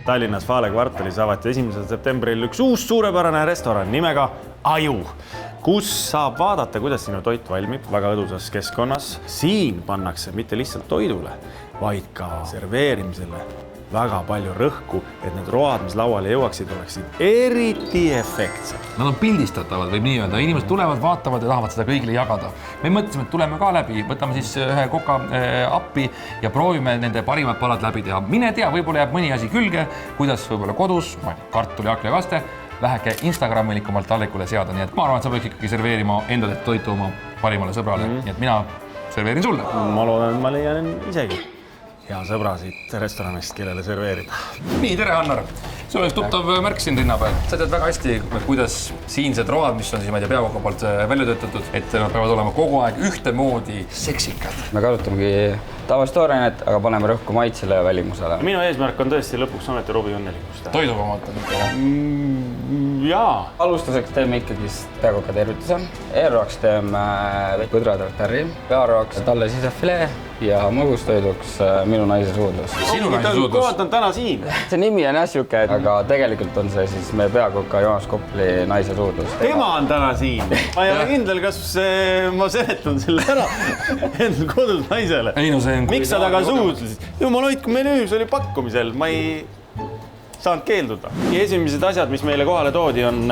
Tallinnas Fale kvartalis avati 1. septembril üks uus suurepärane restoran nimega Aju, kus saab vaadata, kuidas sinu toit valmib väga õdusas keskkonnas. Siin pannakse mitte lihtsalt toidule, vaid ka serveerimisele väga palju rõhku, et need road, mis lauale jõuaksid, oleksid eriti efektsed. Nad on pildistatavad, võib nii öelda. Inimesed tulevad, vaatavad ja tahavad seda kõigile jagada. Me mõtlesime, et tuleme ka läbi, võtame siis ühe koka appi ja proovime nende parimad palad läbi teha. Mine tea, võib-olla jääb mõni asi külge, kuidas võib-olla kodus, kartuli, hakli ja kaste, väheke Instagramikumalt tallikule seada. Nii et ma arvan, et sa võiks ikkagi serveerima enda toitu oma parimale sõbrale. Nii et mina serveerin sulle. Ma loodan, et ma leian isegi hea sõbra siit restoranist, kellele serveerida. Nii, tere, Annar. Sul oleks tuttav märk siin rinna peal. Sa tead väga hästi, kuidas siinsed road, mis on siis, ma ei tea, peakoka poolt välja töötatud, et nad peavad olema kogu aeg ühtemoodi seksikad. Me kasutamegi tavalist toorainet, aga paneme rõhku maitsele ja välimusele. Minu eesmärk on tõesti lõpuks ometi Robi õnnelikust. Toiduga vaatan. Jaa. Alustuseks teeme ikkagi peakoka tervituse. Eelroaks teeme põdratartari, pearoaks talle sisefilee ja magustoiduks minu naise suudlus. Sinu naise suudlus? Kohad on täna siin. See nimi on jah siuke, aga tegelikult on see siis meie peakoka Joonas Kopli naise suudlus. Tema on täna siin. Ma ei ole kindel, kas ma seletan selle ära endal kodus naisele. Miks sa taga suudlesid? Jumal hoidku menüüs oli pakkumisel, ma ei saanud keelduda. Esimesed asjad, mis meile kohale toodi, on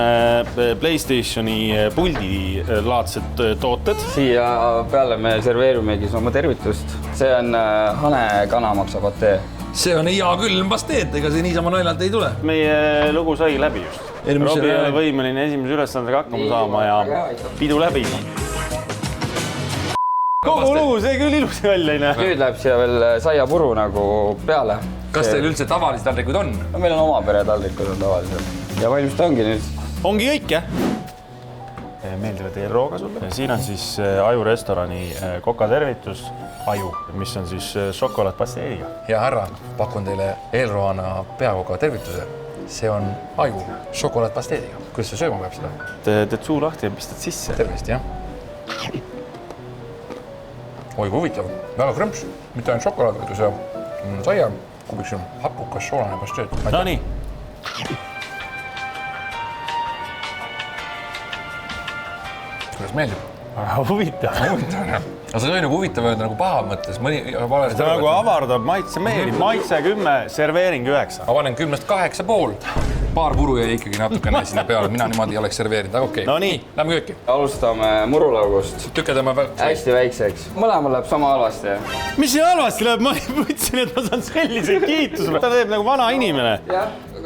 PlayStationi puldi laadsed tooted. Siia peale me serveerimegi oma tervitust. See on hane kanamaksa-patee. See on hea küll pasteet, ega see niisama naljalt ei tule. Meie lugu sai läbi just. Robi ei ole võimeline esimese ülesandega hakkama saama ja pidu läbi. Kogu lugu, see küll ilusti välja ei näe. Nüüd läheb siia veel saiapuru nagu peale. Kas teil üldse tavalised taldrikud on? Meil on oma pere taldrikud on tavaliselt. Ja valmis ta ongi nüüd. Ongi kõik, jah? Meeldivad eelrooga sulle. Siin on siis Aju restorani kokatervitus Aju, mis on siis šokolaadpasteediga. Hea härra, pakun teile eelroana peakoka tervituse. See on Aju šokolaadpasteediga. Kuidas see sööma peab seda? Teed suu lahti ja pistad sisse. Tervist, jah. Oi, kui huvitav. Väga krõmps. Mitte ainult šokolaad, vaid see saia. Kubiks on hapukas soolane pasteed. No nii. Kuidas meeldib? Huvitav. Aga see oli nagu huvitav öelda nagu paha mõttes. See nagu avardab maitse meelib. Maitse 10, serveering 9. Avanen 10-8,5. Paar puru jäi ikkagi natukene sinna peale. Mina niimoodi ei oleks serveerinud, aga okei. No nii. Lähme kööki. Alustame murulaugust. Tükedame hästi väikseks. Mõlemal läheb sama halvasti. Mis see halvasti läheb? Ma mõtlesin, et ma saan selliseid kiitusele. Ta teeb nagu vana inimene.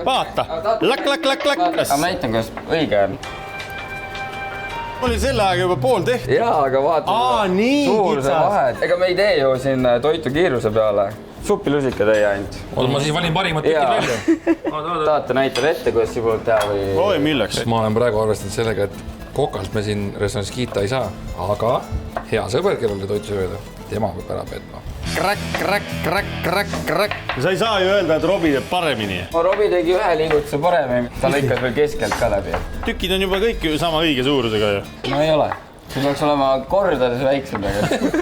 Vaata. Lakk. Ma näitan, kas õige on. Oli selle aega juba pool tehti. Jaa, aga vaata. Nii kitsas. Ega me ei tee ju siin toitu kiiruse peale. Suppilusika teie ainult. Oota, ma siis valin parimad tükid välja. Tahate näitada ette, kuidas sibulat teha või? Oi, milleks? Ma olen praegu arvestanud sellega, et kokalt me siin restoranis kiita ei saa, aga hea sõber, kellele toitu sööda, tema peab ära petma. Krakk. Sa ei saa ju öelda, et Robi teeb paremini. Robi tegi ühe liigutuse paremini. Ta lõikas veel keskelt ka läbi. Tükid on juba kõik sama õige suurusega ju. No ei ole. See peaks olema kordades väiksem.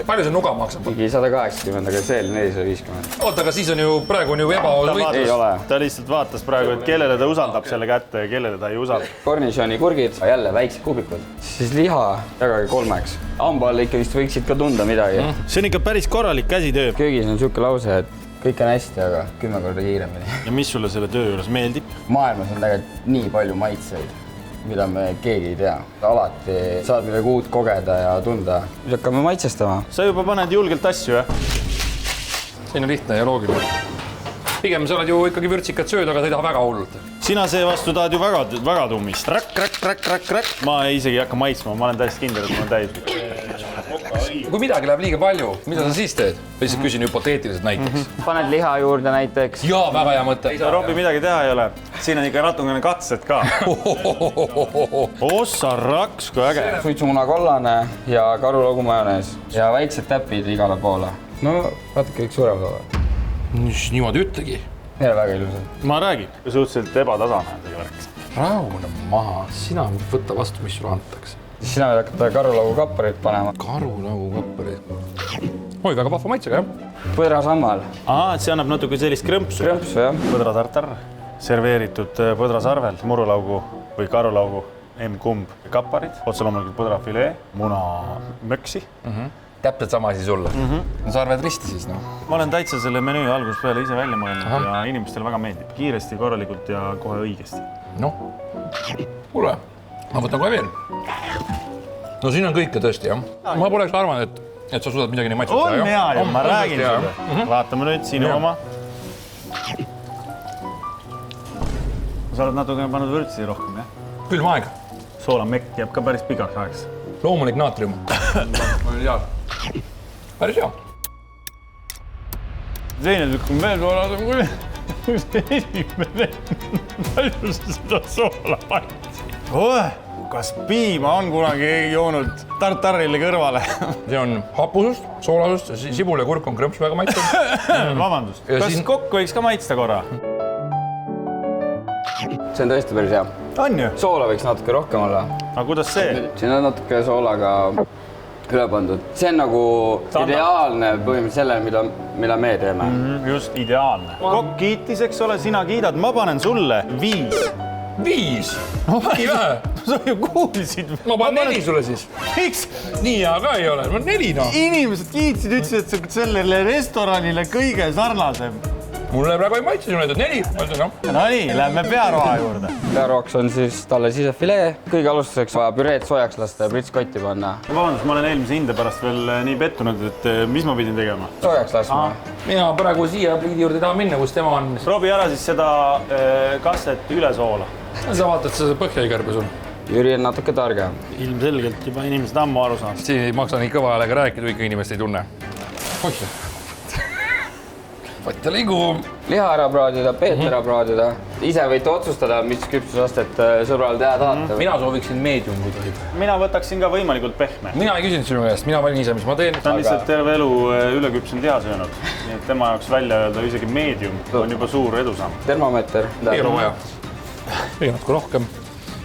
Palju see nuga maksab? Ligi 180, aga see oli 450. Oota, aga siis on ju praegu ebaoos võitlus. Ei ole. Ta lihtsalt vaatas praegu, et kellele ta usaldab selle kätte ja kellele ta ei usalda. Kornišoni kurgid, jälle väiksed kuubikud. Siis liha jagage 3. Hamba all ikkagi võiksid ka tunda midagi. See on ikka päris korralik käsitöö. Köögis on niisugune lause, et kõik on hästi, aga 10 korda kiiremini. Ja mis sulle selle töö juures meeldib? Maailmas on tegelikult nii palju maitseid, mida me keegi ei tea. Alati saad midagi uut kogeda ja tunda. Nüüd hakkame maitsestama. Sa juba paned julgelt asju, jah? Siin on lihtne ja loogiline. Pigem sa oled ju ikkagi vürtsikat sööd, aga sa ei taha väga hullult. Sina seevastu tahad ju väga tummist. Rakk. Ma isegi ei hakka maitsma, ma olen täiesti kindel, et ma olen täis. Kui midagi läheb liiga palju, mida sa siis teed? Lihtsalt küsin hüpoteetiliselt näiteks. Paned liha juurde näiteks. Jaa, väga hea mõte. Robi midagi teha ei ole. Siin on ikka natukene katsed ka. Ossa raks, kui äge. Suitsumuna kollane ja karulaugu majonees. Ja väiksed täpid igale poole. No, vaadake kõik suuremad ole. Niimoodi ütlegi. Meile väga ilusad. Ma räägin. Suhteliselt ebatasane on tegelikult. Rahune maha. Sina võtta vastu, mis sulle antakse. Sina võid hakata karulaugu kapparit panema. Karulaugu kapparit. Oi, väga vahva maitsega, jah? Põdrasammal. See annab natuke sellist krõmpsu. Krõmpsu, jah. Põdratartar. serveeritud põdrasarvel, murulaugu või karulaugu, M-kumb, kaparid, otse loomulikult põdrafilee, muna möksi. Täpselt sama asi sulle. No sarved risti siis, noh. Ma olen täitsa selle menüü algusest peale ise välja mõelnud ja inimestele väga meeldib. Kiiresti, korralikult ja kohe õigesti. Noh, kuule, ma võtan kohe veel. No siin on kõike tõesti, jah. Ma poleks arvanud, et sa suudad midagi nii maitsetada. On hea ja ma räägin sulle. Vaatame nüüd sinu oma. Sa oled natuke pannud vürtsi rohkem, jah? Külm aeg. Soolamekk jääb ka päris pikaks ajaks. Loomulik naatrium. Päris hea. Teine tükk on veel soolada, kui see esimene. Palju seda soola maitsi. Kas piima on kunagi joonud tartarile kõrvale? See on hapusust, soolasust, sibul ja kurk on krõmps väga maitsev. Vabandust, kas kokk võiks ka maitsta korra? See on tõesti päris hea. On ju? Soola võiks natuke rohkem olla. Aga kuidas see? Siin on natuke soolaga üle pandud. See on nagu ideaalne põhimõtteliselt sellele, mida me teeme. Just ideaalne. Kokk kiitis, eks ole, sina kiidad. Ma panen sulle 5. 5? Nii vähe? Sa ju kuulsid. Ma panen 4 sulle siis. Miks? Nii hea ka ei ole. Ma 4 noh. Inimesed kiitsid, ütlesid, et sa sellele restoranile kõige sarnasem. Mulle praegu ei maitse sulle, et 4. Ma ütlen, noh. No nii, lähme pearoa juurde. Pearoaks on siis talle sisefilee. Kõige alustuseks vaja püreed soojaks lasta ja pritskotti panna. Vabandust, ma olen eelmise hinde pärast veel nii pettunud, et mis ma pidin tegema? Soojaks laskma. Mina praegu siia pliidi juurde tahan minna, kus tema on. Proovi ära siis seda kastet üle soola. Sa vaatad, see põhja ei kärbe sul. Jüri on natuke targem. Ilmselgelt juba inimesed ammu aru saanud. Siin ei maksa nii kõva häälega rääkida, ikka inimest ei tunne. Oih. Vatta liigu. Liha ära praadida, peet ära praadida. Ise võite otsustada, mis küpsusastet sõbral teha tahate. Mina sooviksin medium, kui tohib. Mina võtaksin ka võimalikult pehme. Mina ei küsinud sinu käest, mina valin ise, mis ma teen. Ta on lihtsalt terve elu üleküpsenud liha söönud. Nii et tema jaoks välja öelda isegi medium on juba suur edusamm. Termomeeter. Ei ole vaja. Ei natuke rohkem,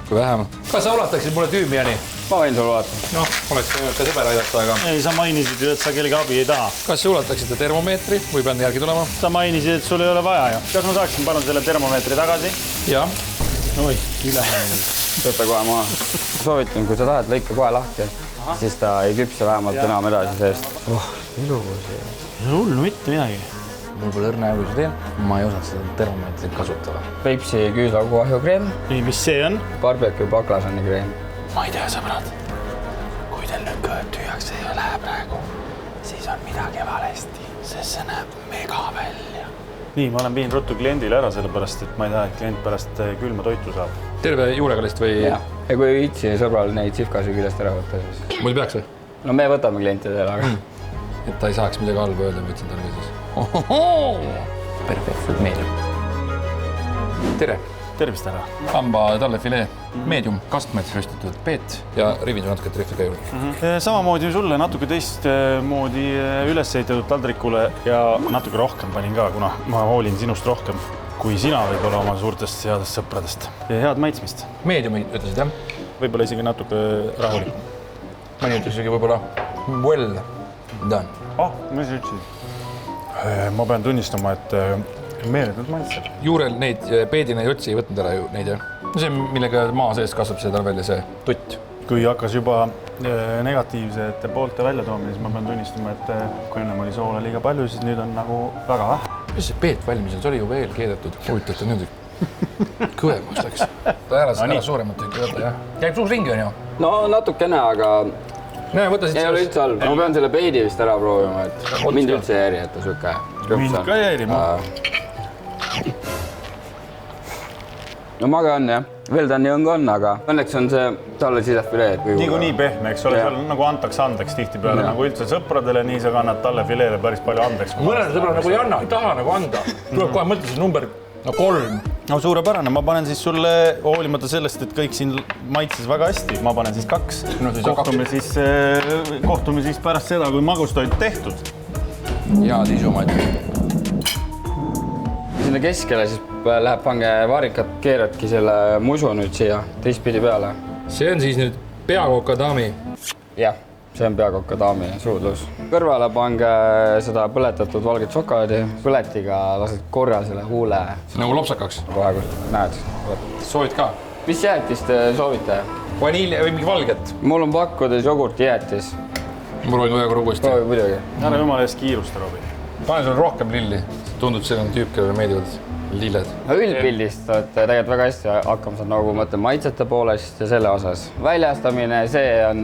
kui vähem. Kas sa ulataksid mulle tüümiani? Ma võin sulle ulata. Noh, oleks võinud ka sõber aidata, aga... Ei, sa mainisid ju, et sa kellegi abi ei taha. Kas sa ulataksite termomeetri või pean järgi tulema? Sa mainisid, et sul ei ole vaja ju. Kas ma saaksin palun selle termomeetri tagasi? Jah. Oi, ülehääne. Võta kohe maha. Soovitan, kui sa tahad, lõika kohe lahti. Siis ta ei küpse vähemalt enam edasi seest. Ilus. Hullu mitte midagi. Mul pole õrna kui sa teen. Ma ei osanud seda termomeetrit kasutada. Peipsi küüslauguahjukreem. Nii, mis see on? Barbecue baklažani kreem. Ma ei tea, sõbrad. Kui teil nüüd kõõd tühjaks ei lähe praegu, siis on midagi valesti, sest see näeb mega välja. Nii, ma olen viin ruttu kliendile ära, sellepärast, et ma ei taha, et klient pärast külma toitu saab. Terve juurekalist või? Ja kui ei viitsi sõbral neid sihvkasi küljest ära võtta, siis... Muidu peaks või? No me võtame klientidele, aga... Et ta ei saaks midagi halba öelda, ma ütlesin talle siis. Ohohoo! Perfektselt meeldib. Tere! Tervist ära. Hamba tallefilee, medium, kastmed, röstitud peet ja rivin natuke trühvika juurde. Samamoodi sulle natuke teistmoodi üles ehitatud taldrikule ja natuke rohkem panin ka, kuna ma hoolin sinust rohkem kui sina võib-olla oma suurtest headest sõpradest. Head maitsmist. Mediumi ütlesid, jah? Võib-olla isegi natuke rahulikum. Mõni ütles isegi võib-olla well done. Mis sa ütlesid? Ma pean tunnistama, et meeletult maitseb. Juurel neid peedina ei otsi ei võtnud ära ju neid, jah? See, millega maa sees kasvab see talvel ja see tutt. Kui hakkas juba negatiivsete poolte välja toomine, siis ma pean tunnistama, et kui ennem oli soola liiga palju, siis nüüd on nagu väga vähe. Mis see peet valmis on? See oli ju veel keedetud. Huvitav, nüüd kõvemaks läks. Ära suuremat tükki võtta, jah? Käib suus ringi, on ju? No natukene, aga... Näe, võta siit ei ole üldse halb. Ma pean selle peedi vist ära proovima, et mind üldse ei eri, et ta süke. Mind ka ei eri, ma. No mage on, jah. Veel ta nii õng on, aga õnneks on see talle sisefilee. Nii pehme, eks ole, seal nagu antaks andeks tihtipeale, nagu üldse sõpradele, nii sa kannad talle fileele päris palju andeks. Mõnele sõbrale nagu ei anna, ei taha nagu anda. Tuleb kohe mõtlesin number 3. No suurepärane, ma panen siis sulle hoolimata sellest, et kõik siin maitses väga hästi, ma panen siis 2. Kohtume siis pärast seda, kui magustoit tehtud. Ja siis oma ette. Sinna keskele siis läheb pange vaarikat, keeradki selle musu nüüd siia teistpidi peale. See on siis nüüd peakoka daami. Jah. see on peakoka daami suudlus. Kõrvale pange seda põletatud valget šokolaadi, põletiga lased korra selle huule. Nagu lopsakaks? Kohe, kus näed. Soovid ka? Mis jäätist te soovite? Vaniilja või mingi valget? Mul on pakkudes jogurti jäätis. Ma proovin ühe korra uuesti. Proovi muidugi. Ära jumala eest kiirusta, Robi. Pane sulle rohkem lilli. Tundub selline tüüp, kellele meeldivad lilled. Üldpildist olete tegelikult väga hästi hakkama saanud, nagu ma ütlen, maitsete poolest ja selle osas. Väljastamine, see on,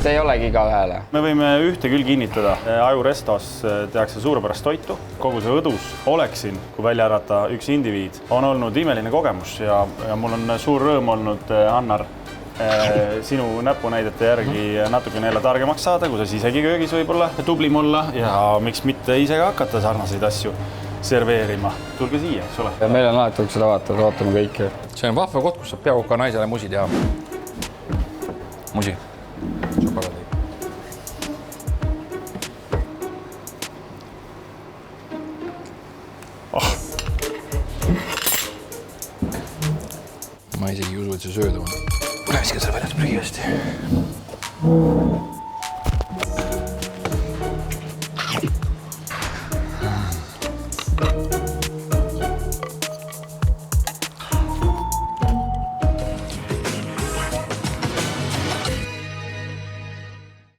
see ei olegi iga ühele. Me võime ühte küll kinnitada. Aju restos tehakse suurepärast toitu. Kogu see õdus oleksin, kui välja arvata üks indiviid, on olnud imeline kogemus ja mul on suur rõõm olnud, Annar, sinu näpunäidete järgi natukene jälle targemaks saada, kuidas isegi köögis võib-olla tublim olla ja miks mitte ise ka hakata sarnaseid asju serveerima. Tulge siia, eks ole. Ja meil on alati uksed avatud, ootame kõiki. See on vahva koht, kus saab peakoka naisele musi teha. Musi. Šokolaadi. Ma isegi ei usu, et see sööda on. Läkski selle väljas prügivasti.